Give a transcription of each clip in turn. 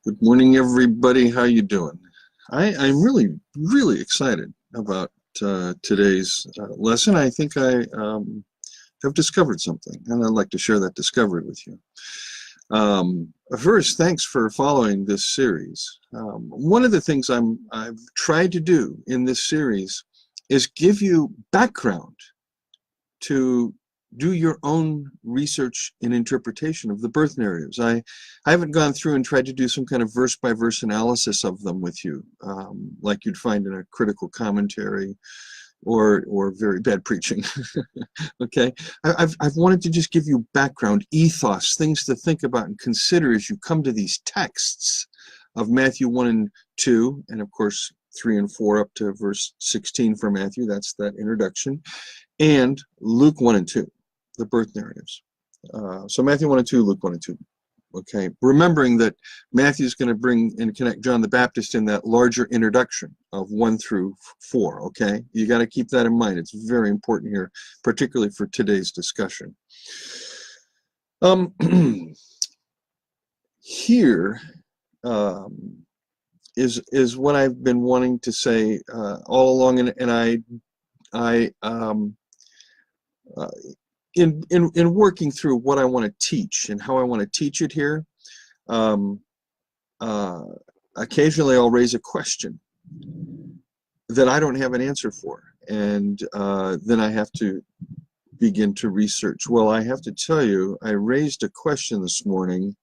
Good morning, everybody. How you doing? I'm really excited about today's lesson. I think I have discovered something, and I'd like to share that discovery with you. First, thanks for following this series. One of the things I've tried to do in this series is give you background to do your own research and interpretation of the birth narratives. I haven't gone through and tried to do some kind of verse-by-verse analysis of them with you, like you'd find in a critical commentary or very bad preaching. Okay, I've wanted to just give you background, ethos, things to think about and consider as you come to these texts of Matthew 1 and 2, and of course 3 and 4 up to verse 16 for Matthew. That's that introduction. And Luke 1 and 2, the birth narratives. So Matthew 1 and 2, Luke 1 and 2. Okay, remembering that Matthew's going to bring and connect John the Baptist in that larger introduction of 1 through 4. Okay, you got to keep that in mind. It's very important here, particularly for today's discussion. Here is what I've been wanting to say all along, and in working through what I want to teach and how I want to teach it here, occasionally I'll raise a question that I don't have an answer for, and then I have to begin to research. Well, I have to tell you, I raised a question this morning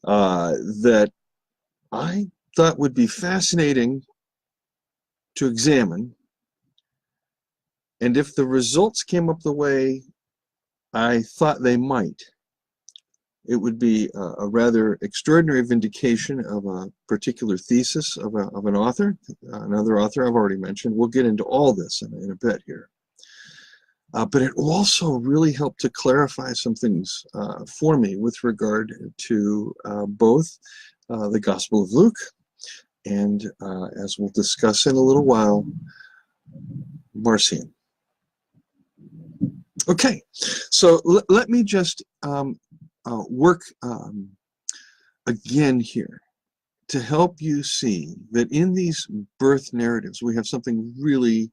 that I thought would be fascinating to examine, and if the results came up the way I thought they might, it would be a rather extraordinary vindication of a particular thesis of an author, another author I've already mentioned. We'll get into all this in a bit here. But it will also really help to clarify some things for me with regard to both the Gospel of Luke and, as we'll discuss in a little while, Marcion. Okay, so let me just work again here to help you see that in these birth narratives we have something really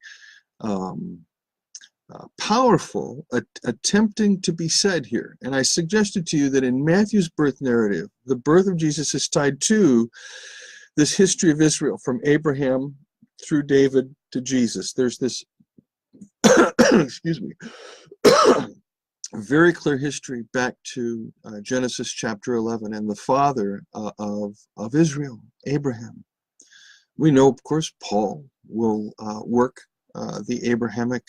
powerful attempting to be said here. And I suggested to you that in Matthew's birth narrative, the birth of Jesus is tied to this history of Israel from Abraham through David to Jesus. There's this excuse me, very clear history back to Genesis chapter 11 and the father of Israel, Abraham. We know, of course, Paul will work the Abrahamic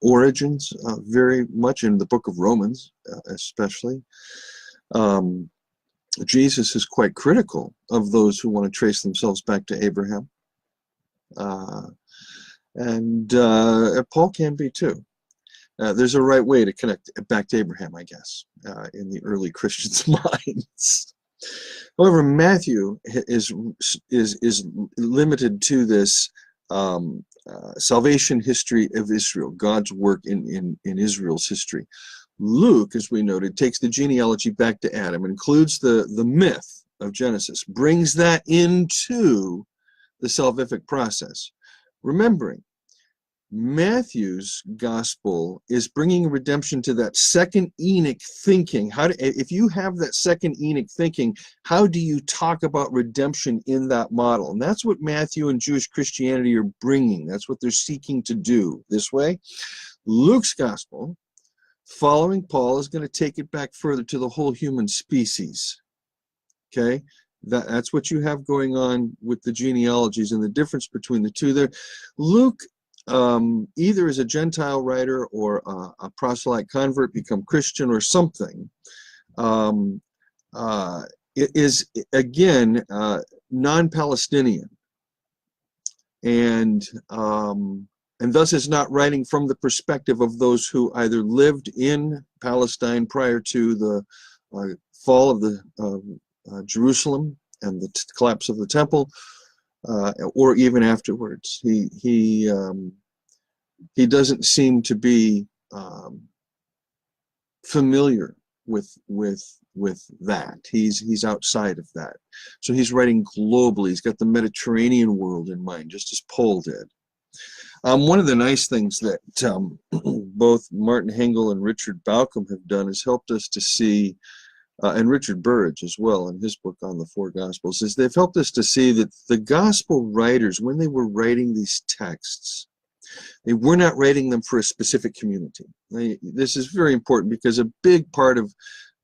origins very much in the book of Romans, especially. Jesus is quite critical of those who want to trace themselves back to Abraham. And Paul can be too. There's a right way to connect back to Abraham, I guess, in the early Christians' minds. However, Matthew is limited to this salvation history of Israel, God's work in Israel's history. Luke, as we noted, takes the genealogy back to Adam, includes the myth of Genesis, brings that into the salvific process. Remembering, Matthew's gospel is bringing redemption to that second Enoch thinking. If you have that second Enoch thinking, how do you talk about redemption in that model? And that's what Matthew and Jewish Christianity are bringing. That's what they're seeking to do this way. Luke's gospel, following Paul, is going to take it back further to the whole human species. Okay? That's what you have going on with the genealogies and the difference between the two there. Luke, either as a Gentile writer or a proselyte convert, become Christian or something, it is again non-Palestinian, and thus is not writing from the perspective of those who either lived in Palestine prior to the fall of the Jerusalem and the collapse of the temple, or even afterwards. He doesn't seem to be familiar with that. He's outside of that. So he's writing globally. He's got the Mediterranean world in mind, just as Paul did. One of the nice things that both Martin Hengel and Richard Bauckham have done is helped us to see, and Richard Burridge as well in his book on the four Gospels, is they've helped us to see that the Gospel writers, when they were writing these texts, they were not writing them for a specific community. This is very important because a big part of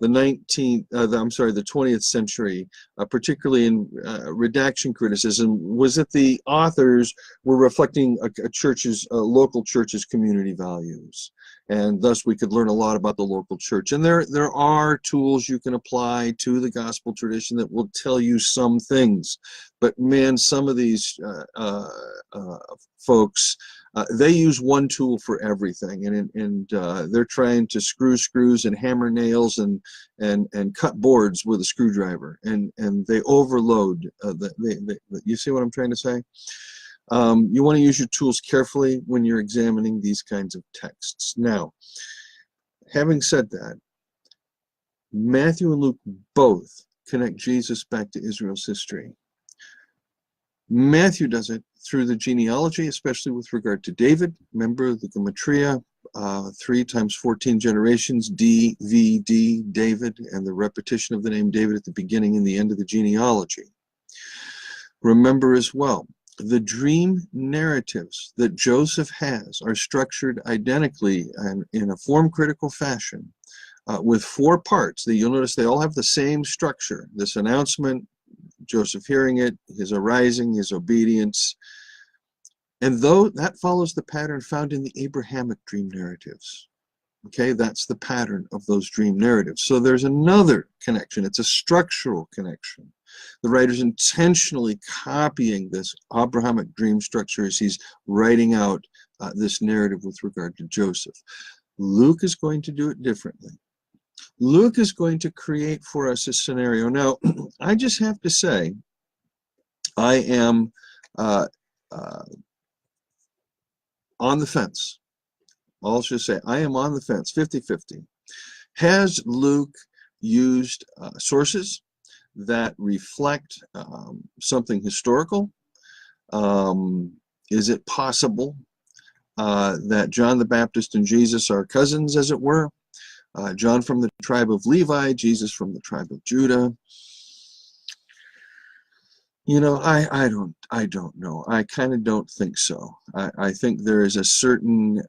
the 20th century, particularly in redaction criticism, was that the authors were reflecting a local church's community values, and thus we could learn a lot about the local church. And there are tools you can apply to the gospel tradition that will tell you some things, but man, some of these folks, they use one tool for everything, and they're trying to screw screws and hammer nails and cut boards with a screwdriver, and they overload. You see what I'm trying to say? You want to use your tools carefully when you're examining these kinds of texts. Now, having said that, Matthew and Luke both connect Jesus back to Israel's history. Matthew does it through the genealogy, especially with regard to David. Remember the gematria, 3 times 14 generations, D-V-D, David, and the repetition of the name David at the beginning and the end of the genealogy. Remember as well, the dream narratives that Joseph has are structured identically and in a form-critical fashion with 4 parts. You'll notice they all have the same structure. This announcement, Joseph hearing it, his arising, his obedience. And though that follows the pattern found in the Abrahamic dream narratives. Okay, that's the pattern of those dream narratives. So there's another connection. It's a structural connection. The writer's intentionally copying this Abrahamic dream structure as he's writing out this narrative with regard to Joseph. Luke is going to do it differently. Luke is going to create for us a scenario. Now, I just have to say, I am on the fence. I'll just say, I am on the fence, 50-50. Has Luke used sources that reflect something historical? Is it possible that John the Baptist and Jesus are cousins, as it were? John from the tribe of Levi, Jesus from the tribe of Judah. You know, I don't know. I kind of don't think so. I think there is a certain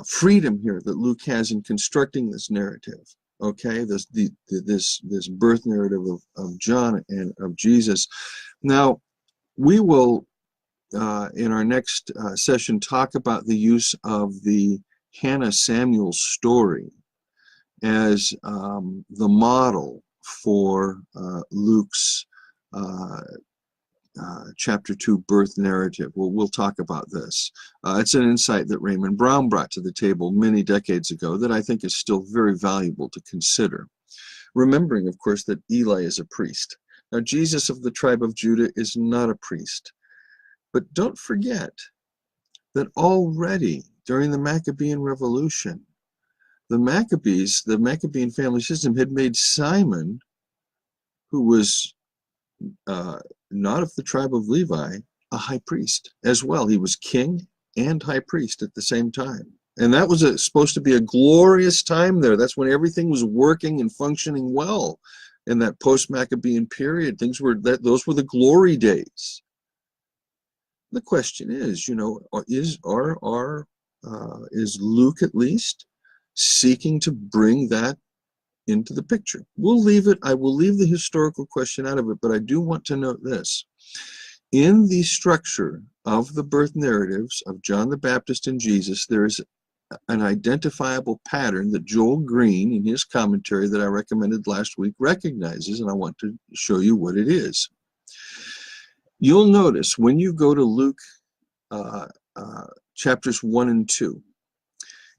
freedom here that Luke has in constructing this narrative. Okay, this birth narrative of John and of Jesus. Now, we will in our next session talk about the use of the Hannah Samuel story as the model for Luke's chapter 2 birth narrative. We'll talk about this. It's an insight that Raymond Brown brought to the table many decades ago that I think is still very valuable to consider. Remembering, of course, that Eli is a priest. Now, Jesus of the tribe of Judah is not a priest. But don't forget that already during the Maccabean Revolution, the Maccabees, the Maccabean family system, had made Simon, who was not of the tribe of Levi, a high priest as well. He was king and high priest at the same time. And that was supposed to be a glorious time there. That's when everything was working and functioning well in that post-Maccabean period. Those were the glory days. The question is, you know, is Luke at least seeking to bring that into the picture? We'll leave it. I will leave the historical question out of it, but I do want to note this. In the structure of the birth narratives of John the Baptist and Jesus, there is an identifiable pattern that Joel Green, in his commentary that I recommended last week, recognizes, and I want to show you what it is. You'll notice when you go to Luke chapters 1 and 2,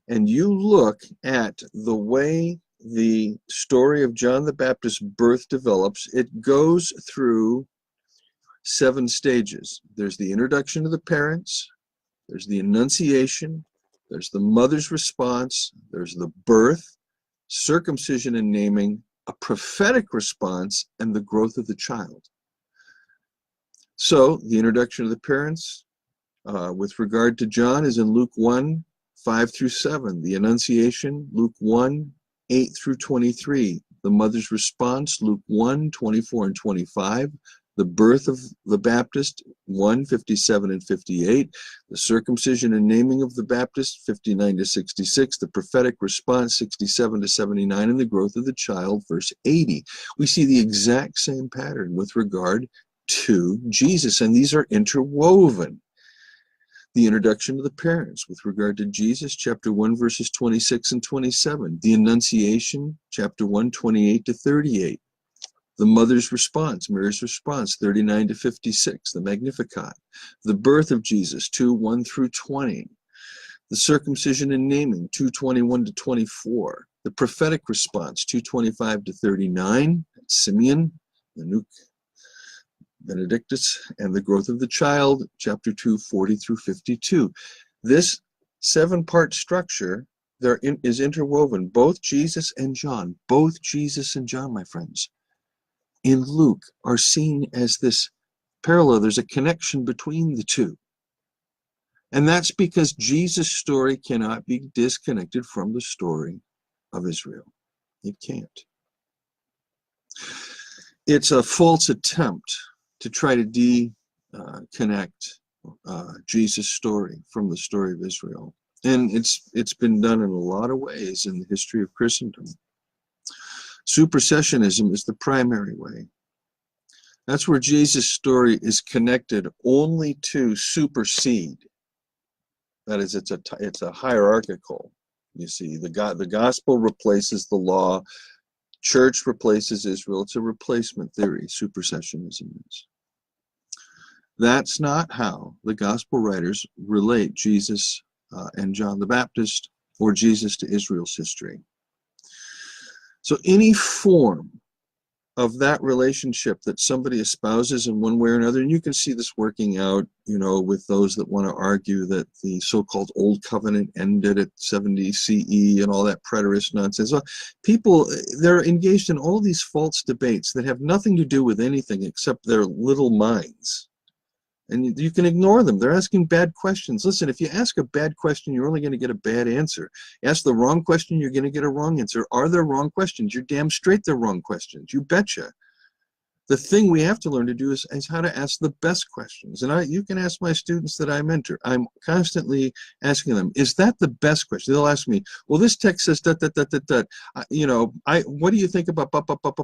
and you look at the way the story of John the Baptist's birth develops, it goes through 7 stages. There's the introduction of the parents, there's the annunciation, there's the mother's response, there's the birth, circumcision and naming, a prophetic response, and the growth of the child. So the introduction of the parents with regard to John is in Luke 1, 5 through 7. The Annunciation, Luke 1, 8 through 23. The mother's response, Luke 1, 24 and 25. The birth of the Baptist, 1, 57 and 58. The circumcision and naming of the Baptist, 59 to 66. The prophetic response, 67 to 79. And the growth of the child, verse 80. We see the exact same pattern with regard to Jesus, and these are interwoven. The introduction of the parents with regard to Jesus, chapter 1, verses 26 and 27. The Annunciation, chapter 1, 28 to 38. The mother's response, Mary's response, 39 to 56. The Magnificat. The birth of Jesus, 2, 1 through 20. The circumcision and naming, 2:21 to 24. The prophetic response, 2:25 to 39. Simeon, the Nuke, Benedictus, and the growth of the child, chapter 2, 40 through 52. This 7-part structure is interwoven, both Jesus and John, my friends, in Luke are seen as this parallel. There's a connection between the two. And that's because Jesus' story cannot be disconnected from the story of Israel. It can't. It's a false attempt to try to connect Jesus' story from the story of Israel. And it's been done in a lot of ways in the history of Christendom. Supersessionism is the primary way. That's where Jesus' story is connected only to supersede. That is, it's a hierarchical. You see, the gospel replaces the law. Church replaces Israel. It's a replacement theory, supersessionism is. That's not how the gospel writers relate Jesus and John the Baptist or Jesus to Israel's history. So any form of that relationship that somebody espouses in one way or another, and you can see this working out, with those that want to argue that the so-called Old Covenant ended at 70 CE and all that preterist nonsense. So people, they're engaged in all these false debates that have nothing to do with anything except their little minds. And you can ignore them. They're asking bad questions. Listen, if you ask a bad question, you're only going to get a bad answer. Ask the wrong question, you're going to get a wrong answer. Are there wrong questions? You're damn straight they're wrong questions. You betcha. The thing we have to learn to do is how to ask the best questions. And you can ask my students that I mentor. I'm constantly asking them, is that the best question? They'll ask me, well, this text says that. What do you think about,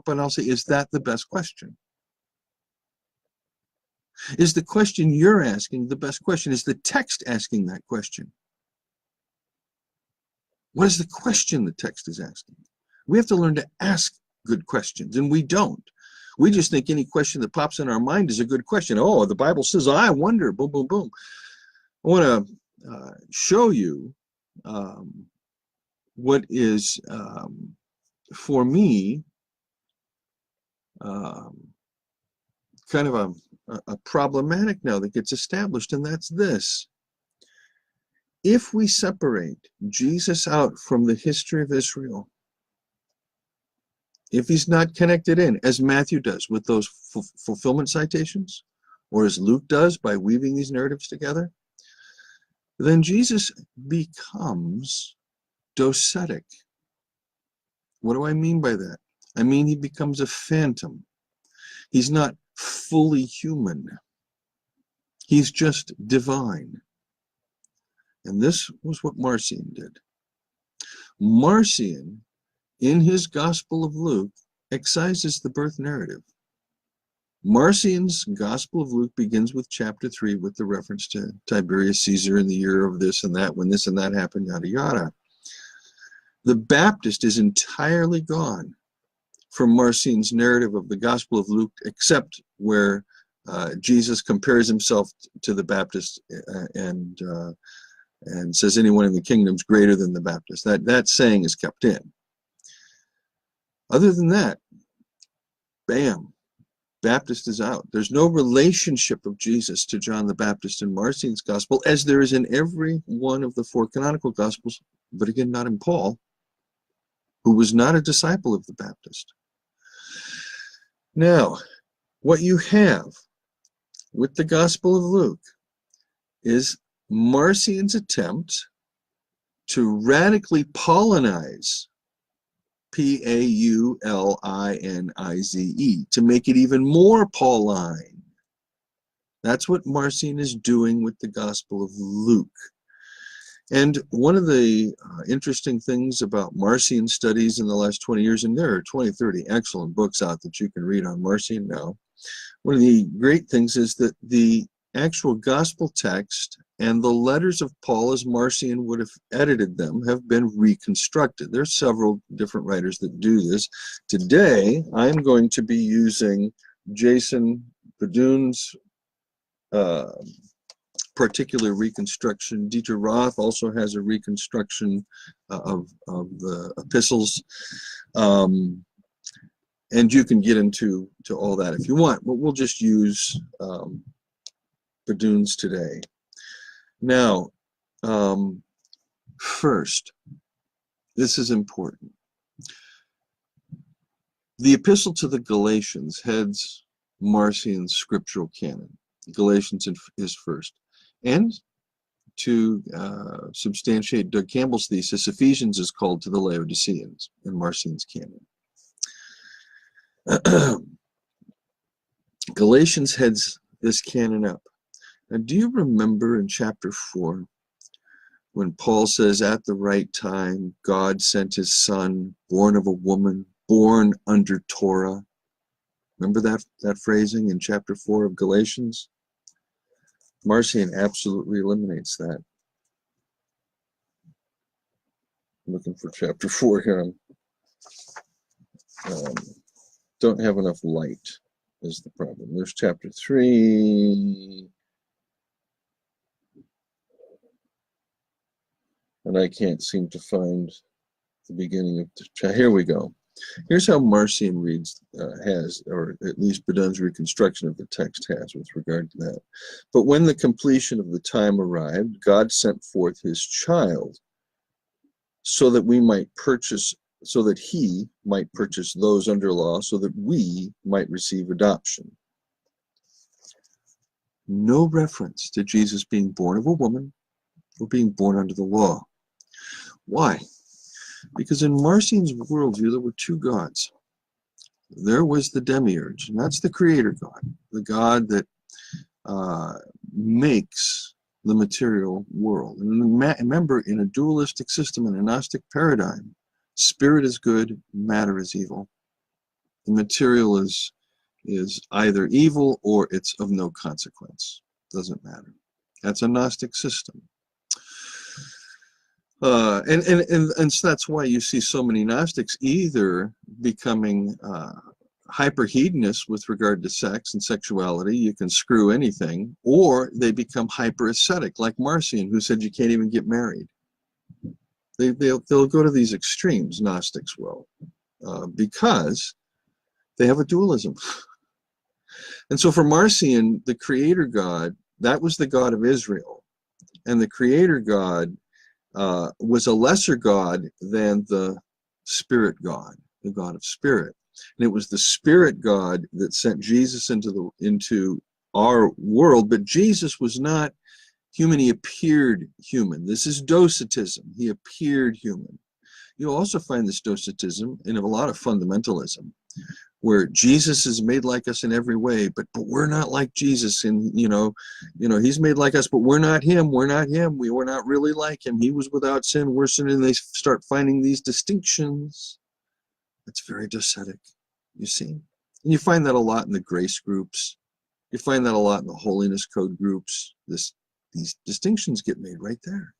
and I'll say, is that the best question? Is the question you're asking the best question? Is the text asking that question? What is the question the text is asking? We have to learn to ask good questions, and we don't. We just think any question that pops in our mind is a good question. Oh, the Bible says, I wonder, boom, boom, boom. I want to show you what is, for me, kind of a problematic now that gets established, and that's this. If we separate Jesus out from the history of Israel, if he's not connected in, as Matthew does with those fulfillment citations, or as Luke does by weaving these narratives together, then Jesus becomes docetic. What do I mean by that? I mean he becomes a phantom. He's not fully human. He's just divine. And this was what Marcion did. Marcion, in his Gospel of Luke, excises the birth narrative. Marcion's Gospel of Luke begins with chapter 3 with the reference to Tiberius Caesar in the year of this and that, when this and that happened, yada yada. The Baptist is entirely gone from Marcion's narrative of the Gospel of Luke, except where Jesus compares himself to the Baptist and says anyone in the kingdom is greater than the Baptist. That saying is kept in. Other than that, bam, Baptist is out. There's no relationship of Jesus to John the Baptist in Marcion's Gospel, as there is in every one of the 4 canonical Gospels, but again, not in Paul. who was not a disciple of the Baptist. Now, what you have with the Gospel of Luke is Marcion's attempt to radically Paulinize, Paulinize, to make it even more Pauline. That's what Marcion is doing with the Gospel of Luke. And one of the interesting things about Marcion studies in the last 20 years, and there are 20, 30 excellent books out that you can read on Marcion now. One of the great things is that the actual gospel text and the letters of Paul, as Marcion would have edited them, have been reconstructed. There are several different writers that do this. Today, I'm going to be using Jason Badun's particular reconstruction. Dieter Roth also has a reconstruction of the epistles. And you can get into all that if you want, but we'll just use Badun's today. Now, first, this is important. The Epistle to the Galatians heads Marcion's scriptural canon. Galatians is first. And to substantiate Doug Campbell's thesis, Ephesians is called to the Laodiceans in Marcion's canon. Galatians heads this canon up. Now, do you remember in chapter 4 when Paul says, at the right time, God sent his son, born of a woman, born under Torah? Remember that phrasing in chapter 4 of Galatians? Marcion absolutely eliminates that. I'm looking for chapter 4 here. Don't have enough light is the problem. There's chapter 3. And I can't seem to find the beginning of the here we go. Here's how Marcion reads, has, or at least Badun's reconstruction of the text has with regard to that. But when the completion of the time arrived, God sent forth his child so that he might purchase those under law, so that we might receive adoption. No reference to Jesus being born of a woman or being born under the law. Why? Because in Marcion's worldview, there were two gods. There was the demiurge, and that's the creator God, the God that makes the material world. And remember, in a dualistic system, in a Gnostic paradigm, spirit is good, matter is evil. The material is either evil or it's of no consequence. Doesn't matter. That's a Gnostic system. And so that's why you see so many Gnostics either becoming hyper-hedonists with regard to sex and sexuality, you can screw anything, or they become hyper-ascetic, like Marcion, who said you can't even get married. They'll go to these extremes, Gnostics will, because they have a dualism. And so for Marcion, the creator God, that was the God of Israel, and the creator God was a lesser God than the spirit God, the God of spirit. And it was the spirit God that sent Jesus into our world, but Jesus was not human, he appeared human. This is docetism, he appeared human. You'll also find this docetism in a lot of fundamentalism, where Jesus is made like us in every way, but we're not like Jesus. And he's made like us, but we're not him. We're not him. We're not really like him. He was without sin. We're sinning. And they start finding these distinctions. It's very docetic, you see. And you find that a lot in the grace groups. You find that a lot in the holiness code groups. These distinctions get made right there.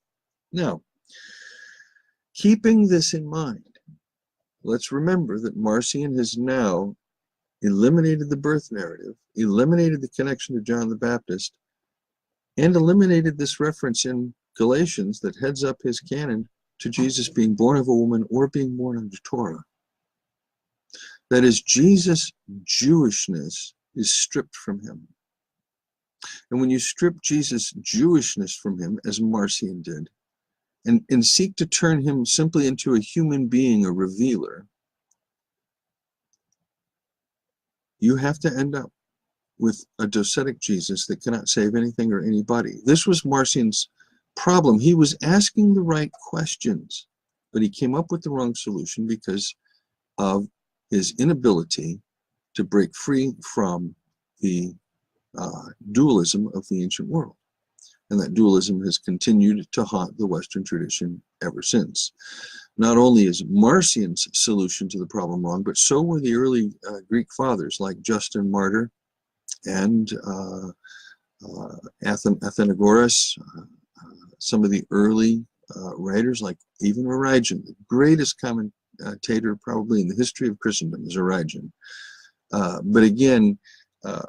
Now, keeping this in mind, let's remember that Marcion has now eliminated the birth narrative, eliminated the connection to John the Baptist, and eliminated this reference in Galatians that heads up his canon to Jesus being born of a woman or being born under Torah. That is, Jesus' Jewishness is stripped from him. And when you strip Jesus' Jewishness from him, as Marcion did, and seek to turn him simply into a human being, a revealer, you have to end up with a docetic Jesus that cannot save anything or anybody. This was Marcion's problem. He was asking the right questions, but he came up with the wrong solution because of his inability to break free from the dualism of the ancient world. And that dualism has continued to haunt the Western tradition ever since. Not only is Marcion's solution to the problem wrong, but so were the early Greek fathers like Justin Martyr and Athenagoras, some of the early writers like even Origen, the greatest commentator probably in the history of Christendom is Origen. But again,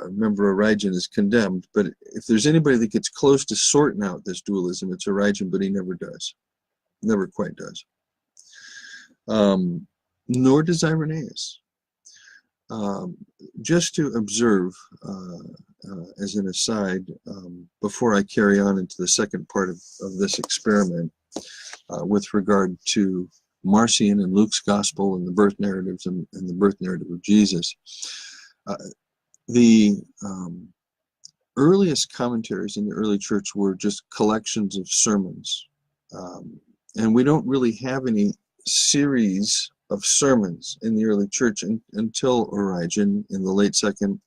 remember, Origen is condemned, but if there's anybody that gets close to sorting out this dualism, it's Origen, but he never does. Never quite does. Nor does Irenaeus. Just to observe, as an aside, before I carry on into the second part of this experiment, with regard to Marcion and Luke's Gospel and the birth narratives and the birth narrative of Jesus, the earliest commentaries in the early church were just collections of sermons. And we don't really have any series of sermons in the early church until Origen in the late 2nd,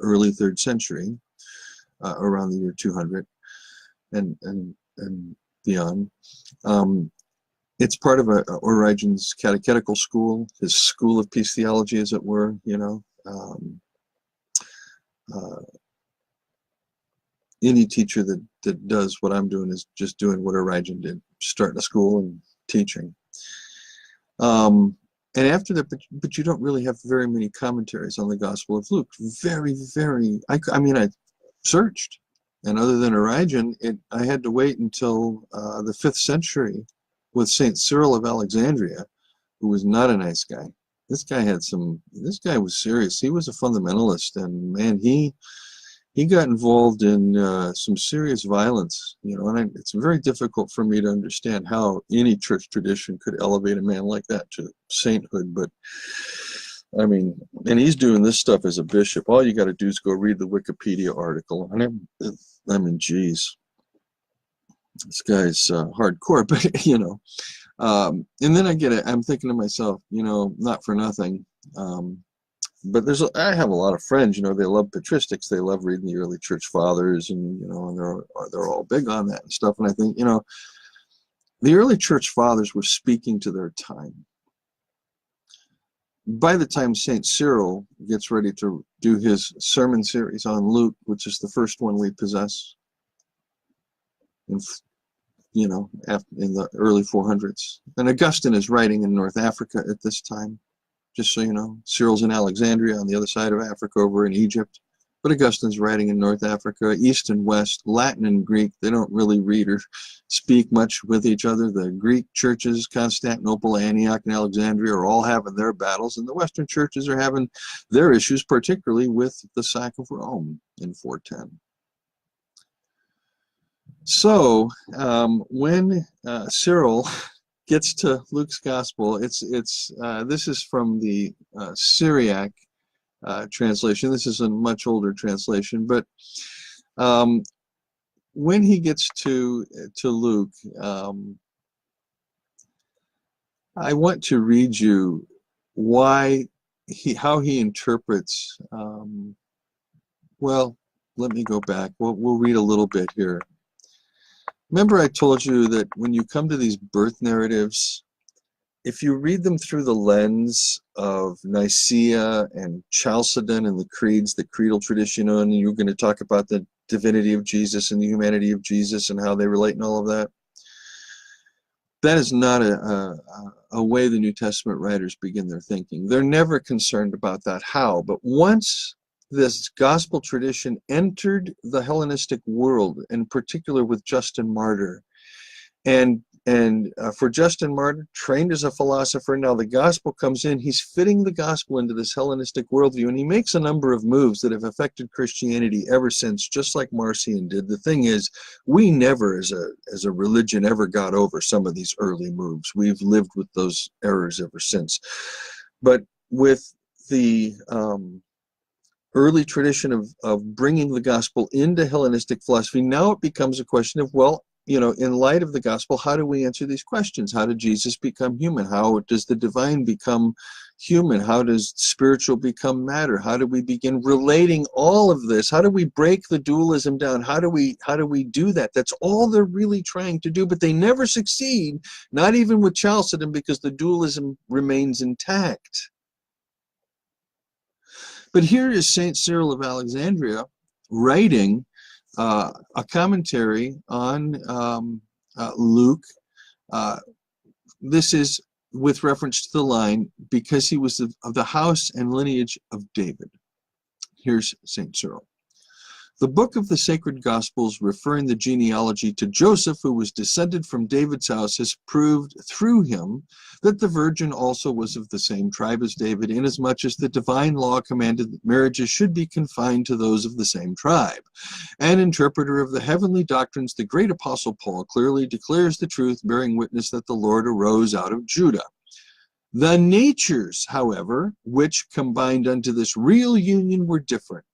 early 3rd century, around the year 200 and beyond. It's part of Origen's catechetical school, his school of peace theology, as it were, you know. Any teacher that does what I'm doing is just doing what Origen did, starting a school and teaching. And after that, but you don't really have very many commentaries on the Gospel of Luke. Very, I mean, I searched, and other than Origen, I had to wait until the 5th century with St. Cyril of Alexandria, who was not a nice guy. This guy was serious. He was a fundamentalist, and man, he got involved in some serious violence, you know, and it's very difficult for me to understand how any church tradition could elevate a man like that to sainthood. But I mean, and he's doing this stuff as a bishop. All you got to do is go read the Wikipedia article. And I mean, geez, this guy's hardcore, but you know. And then I'm thinking to myself, you know, not for nothing. But I have a lot of friends, you know, they love patristics. They love reading the early church fathers, and, you know, and they're all big on that and stuff. And I think, you know, the early church fathers were speaking to their time. By the time St. Cyril gets ready to do his sermon series on Luke, which is the first one we possess, you know, in the early 400s, and Augustine is writing in North Africa at this time. Just so you know, Cyril's in Alexandria on the other side of Africa over in Egypt. But Augustine's writing in North Africa, East and West, Latin and Greek. They don't really read or speak much with each other. The Greek churches, Constantinople, Antioch, and Alexandria, are all having their battles, and the Western churches are having their issues, particularly with the sack of Rome in 410. So when Cyril gets to Luke's Gospel, this is from the Syriac translation. This is a much older translation, but when he gets to Luke, I want to read you how he interprets. Well, let me go back. We'll read a little bit here. Remember, I told you that when you come to these birth narratives, if you read them through the lens of Nicaea and Chalcedon and the creeds, the creedal tradition, and you're going to talk about the divinity of Jesus and the humanity of Jesus and how they relate and all of that, that is not a way the New Testament writers begin their thinking. They're never concerned about that how, but once this gospel tradition entered the Hellenistic world, in particular with Justin Martyr, and And for Justin Martyr, trained as a philosopher, now the gospel comes in. He's fitting the gospel into this Hellenistic worldview, and he makes a number of moves that have affected Christianity ever since, just like Marcion did. The thing is, we never, as a religion, ever got over some of these early moves. We've lived with those errors ever since. But with the early tradition of bringing the gospel into Hellenistic philosophy, now it becomes a question of, well, you know, in light of the gospel, how do we answer these questions? How did Jesus become human? How does the divine become human? How does spiritual become matter? How do we begin relating all of this? How do we break the dualism down? How do we do that? That's all they're really trying to do, but they never succeed, not even with Chalcedon, because the dualism remains intact. But here is Saint Cyril of Alexandria writing a commentary on Luke. This is with reference to the line, because he was of the house and lineage of David. Here's St. Cyril. The book of the sacred Gospels, referring the genealogy to Joseph, who was descended from David's house, has proved through him that the virgin also was of the same tribe as David, inasmuch as the divine law commanded that marriages should be confined to those of the same tribe. An interpreter of the heavenly doctrines, the great apostle Paul clearly declares the truth, bearing witness that the Lord arose out of Judah. The natures, however, which combined unto this real union were different.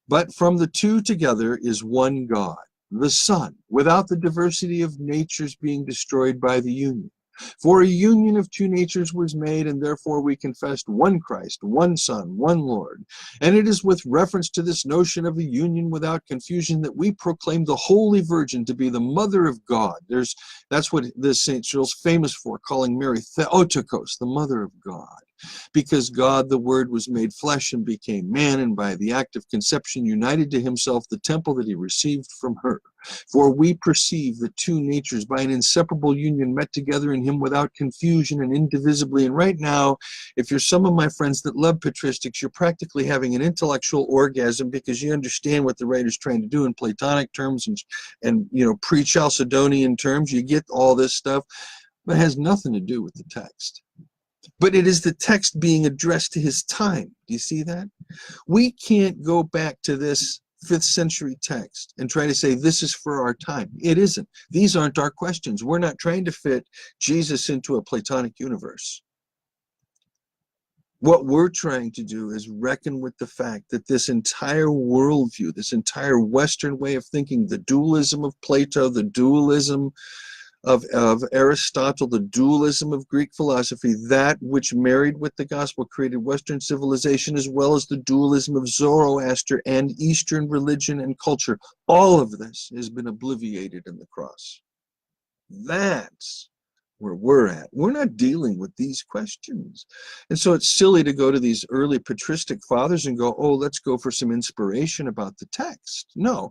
But from the two together is one God, the Son, without the diversity of natures being destroyed by the union. For a union of two natures was made, and therefore we confessed one Christ, one Son, one Lord. And it is with reference to this notion of a union without confusion that we proclaim the Holy Virgin to be the Mother of God. That's what this St. Cyril's famous for, calling Mary Theotokos, the Mother of God. Because God, the Word, was made flesh and became man, and by the act of conception united to himself the temple that he received from her. For we perceive the two natures by an inseparable union met together in him without confusion and indivisibly. And right now, if you're some of my friends that love patristics, you're practically having an intellectual orgasm, because you understand what the writer's trying to do in Platonic terms and you know, pre-Chalcedonian terms. You get all this stuff, but it has nothing to do with the text. But it is the text being addressed to his time. Do you see that? We can't go back to this 5th century text and try to say this is for our time. It isn't. These aren't our questions. We're not trying to fit Jesus into a Platonic universe. What we're trying to do is reckon with the fact that this entire worldview, this entire Western way of thinking, the dualism of Plato, the dualism of Aristotle, the dualism of Greek philosophy, that which married with the gospel created Western civilization, as well as the dualism of Zoroaster and Eastern religion and culture. All of this has been obliterated in the cross. That's where we're at. We're not dealing with these questions. And so it's silly to go to these early patristic fathers and go, oh, let's go for some inspiration about the text. No,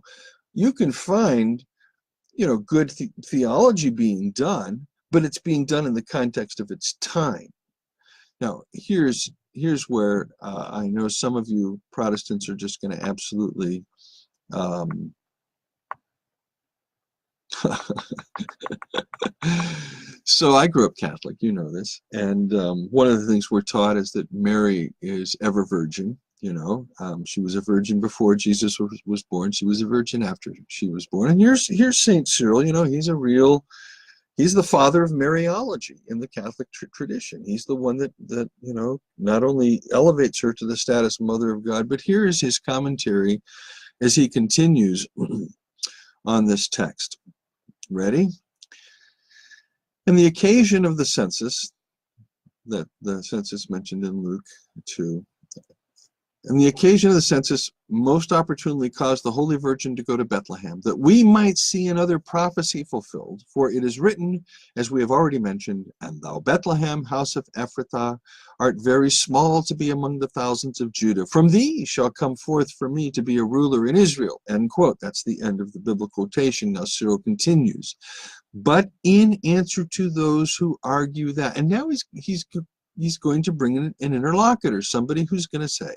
you can find, you know, good theology being done, but it's being done in the context of its time. Now, here's where I know some of you Protestants are just going to absolutely So I grew up Catholic, you know this, and one of the things we're taught is that Mary is ever virgin. You know, she was a virgin before Jesus was born. She was a virgin after she was born. And here's Saint Cyril. You know, he's the father of Mariology in the Catholic tradition. He's the one that you know, not only elevates her to the status of Mother of God, but here is his commentary as he continues on this text. Ready? And the occasion of the census, that the census mentioned in Luke 2, and the occasion of the census most opportunely caused the Holy Virgin to go to Bethlehem, that we might see another prophecy fulfilled. For it is written, as we have already mentioned, and thou, Bethlehem, house of Ephrathah, art very small to be among the thousands of Judah. From thee shall come forth for me to be a ruler in Israel. End quote. That's the end of the biblical quotation. Now Cyril continues. But in answer to those who argue that, and now he's going to bring in an interlocutor, somebody who's going to say,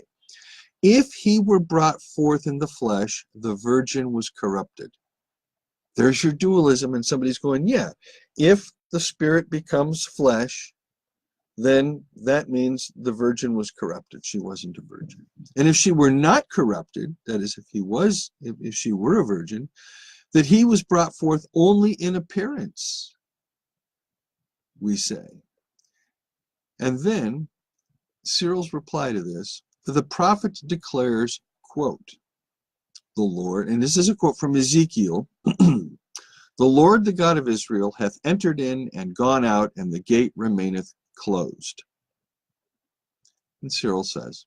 if he were brought forth in the flesh, the virgin was corrupted. There's your dualism, and somebody's going, yeah, if the Spirit becomes flesh, then that means the virgin was corrupted. She wasn't a virgin. And if she were not corrupted, that is, if she were a virgin, that he was brought forth only in appearance, we say. And then Cyril's reply to this, the prophet declares, quote, the Lord, and this is a quote from Ezekiel, the Lord, the God of Israel, hath entered in and gone out, and the gate remaineth closed. And Cyril says,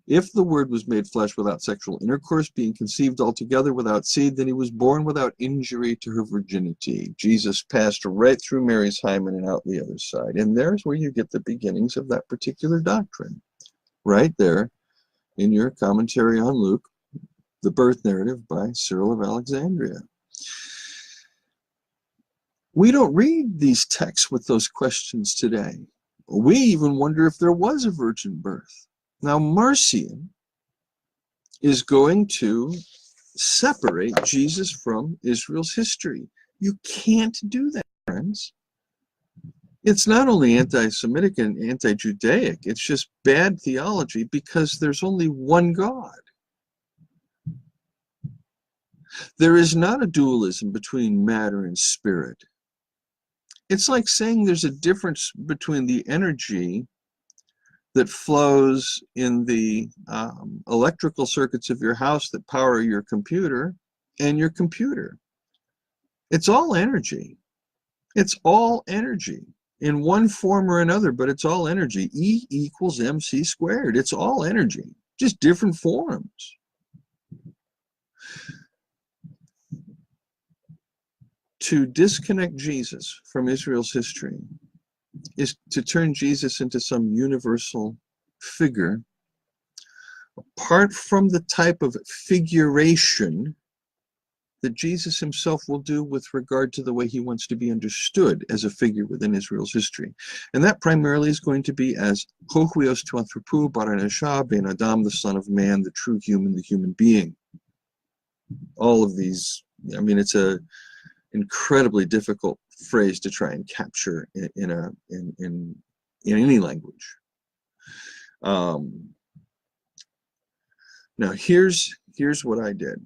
if the Word was made flesh without sexual intercourse, being conceived altogether without seed, then he was born without injury to her virginity. Jesus passed right through Mary's hymen and out the other side. And there's where you get the beginnings of that particular doctrine. Right there in your commentary on Luke, the birth narrative by Cyril of Alexandria. We don't read these texts with those questions today. We even wonder if there was a virgin birth. Now, Marcion is going to separate Jesus from Israel's history. You can't do that, friends. It's not only anti-Semitic and anti-Judaic, it's just bad theology because there's only one God. There is not a dualism between matter and spirit. It's like saying there's a difference between the energy that flows in the electrical circuits of your house that power your computer and your computer. It's all energy. It's all energy in one form or another, but it's all energy. E equals mc squared. It's all energy, just different forms. To disconnect Jesus from Israel's history is to turn Jesus into some universal figure, apart from the type of figuration that Jesus himself will do with regard to the way he wants to be understood as a figure within Israel's history. And that primarily is going to be as Hohuios to Anthropu, Baranashah, Ben Adam, the Son of Man, the true human, the human being. All of these, I mean, it's a incredibly difficult phrase to try and capture in any language. Now here's what I did.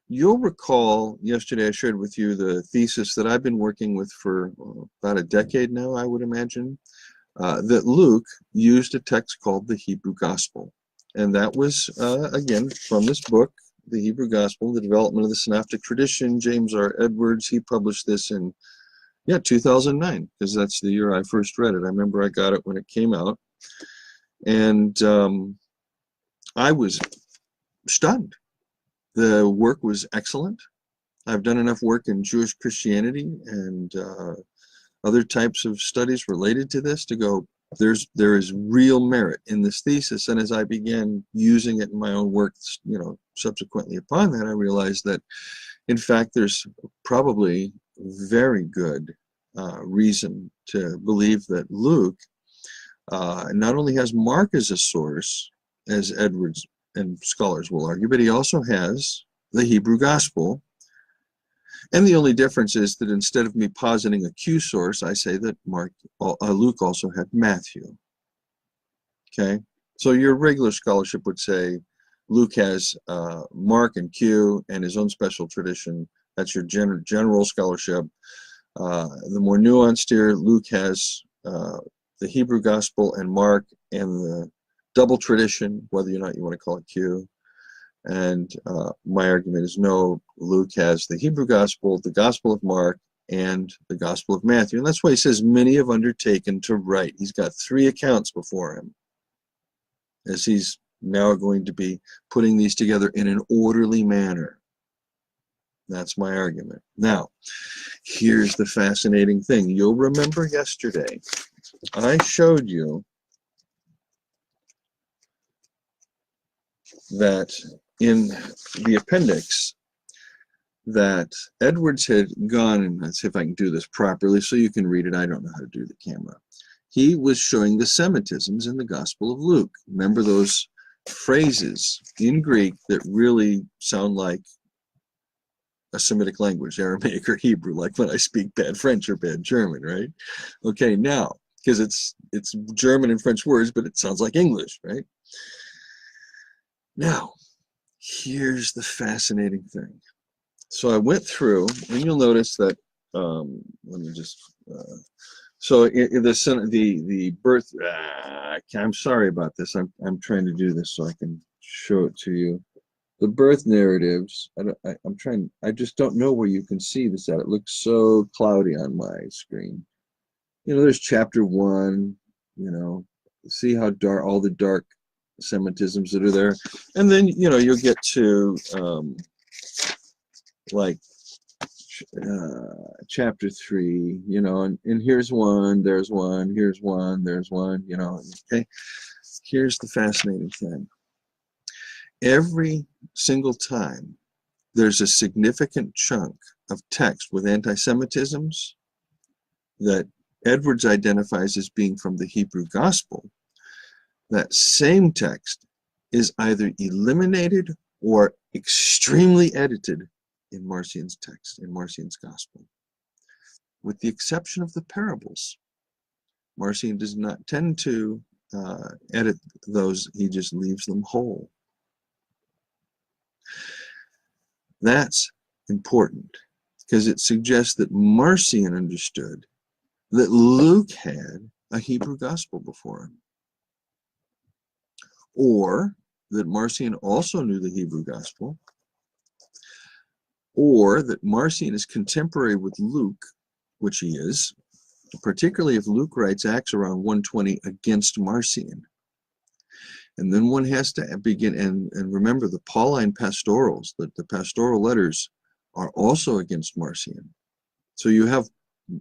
You'll recall yesterday I shared with you the thesis that I've been working with for about a decade now, I would imagine, that Luke used a text called the Hebrew Gospel. And that was, again, from this book, The Hebrew Gospel, The Development of the Synoptic Tradition. James R. Edwards, he published this in 2009, because that's the year I first read it. I remember I got it when it came out. And I was stunned. The work was excellent. I've done enough work in Jewish Christianity and other types of studies related to this to go, there is real merit in this thesis. And as I began using it in my own work, subsequently upon that, I realized that, in fact, there's probably very good reason to believe that Luke not only has Mark as a source, as Edwards and scholars will argue, but he also has the Hebrew Gospel. And the only difference is that instead of me positing a Q source, I say that Luke also had Matthew. Okay, so your regular scholarship would say Luke has Mark and Q and his own special tradition. That's your general scholarship. The more nuanced here, Luke has the Hebrew Gospel and Mark and the double tradition, whether or not you want to call it Q. And my argument is no, Luke has the Hebrew Gospel, the Gospel of Mark, and the Gospel of Matthew. And that's why he says many have undertaken to write. He's got 3 accounts before him, as he's now going to be putting these together in an orderly manner. That's my argument. Now, here's the fascinating thing. You'll remember yesterday, I showed you that in the appendix that Edwards had gone, and let's see if I can do this properly so you can read it. I don't know how to do the camera. He was showing the Semitisms in the Gospel of Luke. Remember those phrases in Greek that really sound like a Semitic language, Aramaic or Hebrew, like when I speak bad French or bad German, right? Okay, now, because it's German and French words, but it sounds like English, right? Now, here's the fascinating thing. So I went through, and you'll notice that, let me just, so in the birth, I'm sorry about this. I'm trying to do this so I can show it to you. The birth narratives, I just don't know where you can see this at. It looks so cloudy on my screen. You know, there's chapter 1, you know, see how dark, all the dark Semitisms that are there. And then, you know, you'll get to, like, chapter 3, you know, and here's one, there's one, here's one, there's one, you know, okay. Here's the fascinating thing. Every single time there's a significant chunk of text with anti-Semitisms that Edwards identifies as being from the Hebrew Gospel, that same text is either eliminated or extremely edited in Marcion's text, in Marcion's Gospel. With the exception of the parables, Marcion does not tend to edit those, he just leaves them whole. That's important because it suggests that Marcion understood that Luke had a Hebrew gospel before him, or that Marcion also knew the Hebrew gospel, or that Marcion is contemporary with Luke, which he is, particularly if Luke writes Acts around 120 against Marcion. And then one has to begin, and remember the Pauline pastorals, that the pastoral letters are also against Marcion. So you have,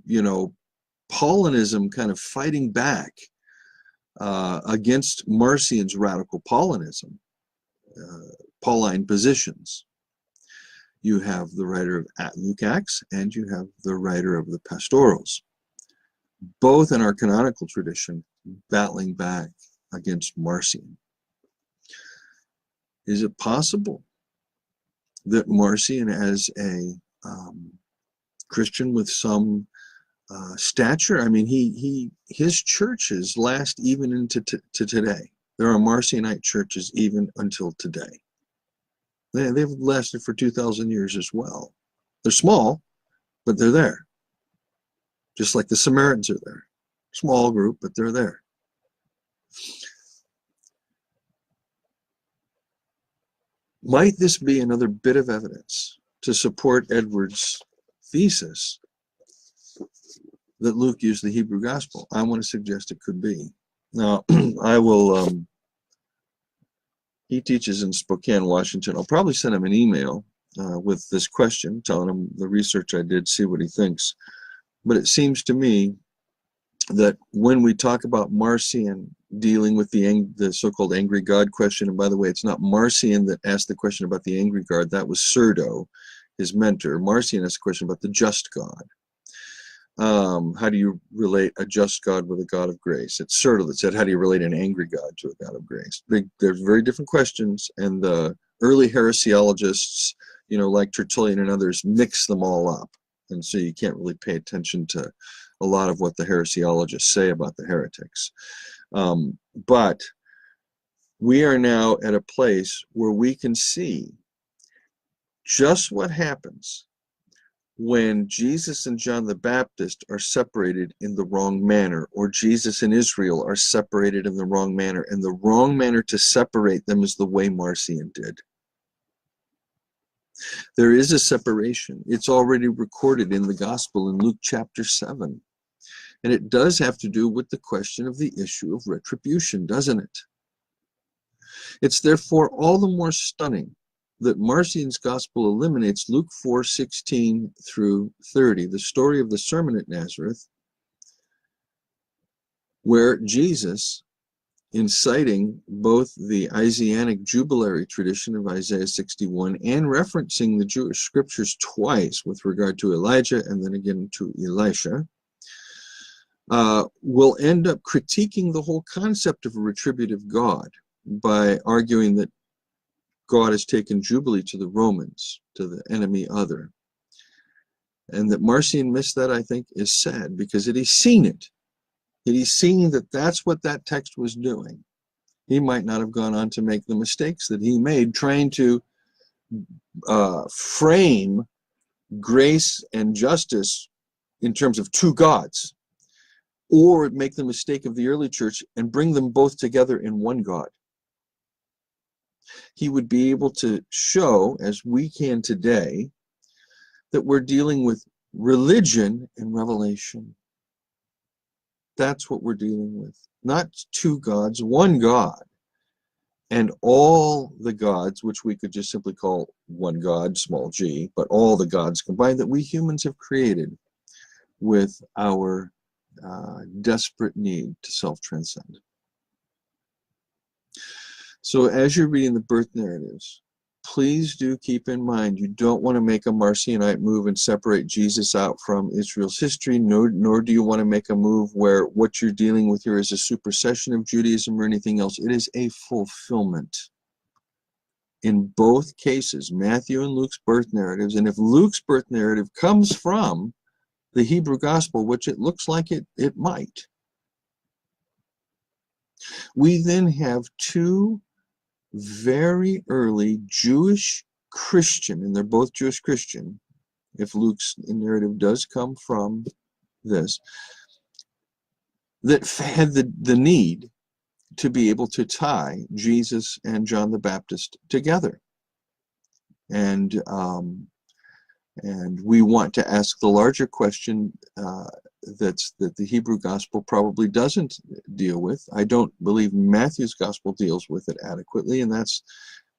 you know, Paulinism kind of fighting back against Marcion's radical Paulinism, Pauline positions. You have the writer of Luke Acts, and you have the writer of the pastorals, both in our canonical tradition, battling back against Marcion. Is it possible that Marcion, as a Christian with some stature, I mean, his churches last even into to today. There are Marcionite churches even until today. They've lasted for 2,000 years as well. They're small, but they're there. Just like the Samaritans are there. Small group, but they're there. Might this be another bit of evidence to support Edwards' thesis that Luke used the Hebrew gospel? I want to suggest it could be. Now, I will, he teaches in Spokane, Washington. I'll probably send him an email with this question, telling him the research I did, see what he thinks. But it seems to me that when we talk about Marcion dealing with the so-called angry God question, and by the way, it's not Marcion that asked the question about the angry God, that was Cerdo, his mentor. Marcion asked a question about the just God. How do you relate a just God with a God of grace? It's Cerdo that said, how do you relate an angry God to a God of grace? They're very different questions, and the early heresiologists, you know, like Tertullian and others, mix them all up. And so you can't really pay attention to a lot of what the heresiologists say about the heretics. But we are now at a place where we can see just what happens when Jesus and John the Baptist are separated in the wrong manner, or Jesus and Israel are separated in the wrong manner. And the wrong manner to separate them is the way Marcion did. There is a separation. It's already recorded in the gospel in Luke chapter 7. And it does have to do with the question of the issue of retribution, doesn't it? It's therefore all the more stunning that Marcion's gospel eliminates Luke 4:16 through 30, the story of the sermon at Nazareth, where Jesus, inciting both the Isaianic jubilary tradition of Isaiah 61 and referencing the Jewish scriptures twice with regard to Elijah and then again to Elisha, will end up critiquing the whole concept of a retributive God by arguing that God has taken Jubilee to the Romans, to the enemy other. And that Marcion missed that, I think, is sad, because had he seen it, had he seen that that's what that text was doing, he might not have gone on to make the mistakes that he made trying to frame grace and justice in terms of two gods, or make the mistake of the early church and bring them both together in one God. He would be able to show, as we can today, that we're dealing with religion and revelation. That's what we're dealing with. Not two gods, one God. And all the gods, which we could just simply call one God, small g, but all the gods combined that we humans have created with our desperate need to self-transcend. So as you're reading the birth narratives, please do keep in mind you don't want to make a Marcionite move and separate Jesus out from Israel's history, nor do you want to make a move where what you're dealing with here is a supersession of Judaism or anything else. It is a fulfillment. In both cases, Matthew and Luke's birth narratives, and if Luke's birth narrative comes from the Hebrew gospel, which it looks like it might, we then have two very early Jewish Christian, and they're both Jewish Christian, if Luke's narrative does come from this, that had the need to be able to tie Jesus and John the Baptist together. And we want to ask the larger question that the Hebrew gospel probably doesn't deal with. I don't believe Matthew's gospel deals with it adequately, and that's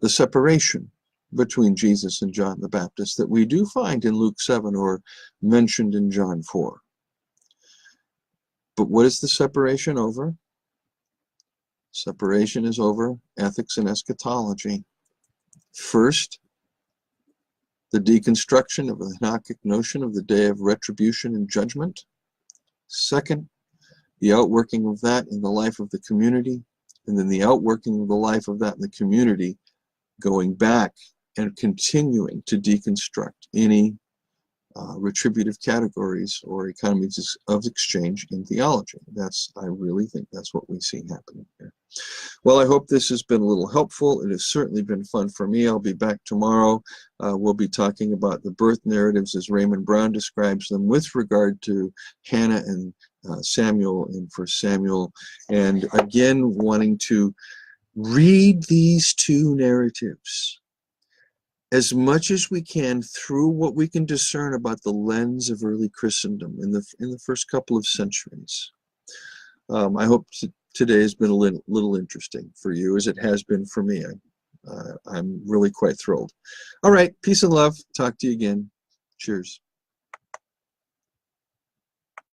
the separation between Jesus and John the Baptist that we do find in Luke 7 or mentioned in John 4. But what is the separation over? Separation is over ethics and eschatology. First, the deconstruction of the Enochic notion of the day of retribution and judgment. Second, the outworking of that in the life of the community, and then the outworking of the life of that in the community, going back and continuing to deconstruct any retributive categories or economies of exchange in theology. I really think that's what we see happening here. Well, I hope this has been a little helpful. It has certainly been fun for me. I'll be back tomorrow. We'll be talking about the birth narratives as Raymond Brown describes them with regard to Hannah and Samuel in 1 Samuel. And again, wanting to read these two narratives as much as we can through what we can discern about the lens of early Christendom in the first couple of centuries. I hope today has been a little interesting for you, as it has been for me. I'm really quite thrilled. All right, peace and love. Talk to you again. Cheers.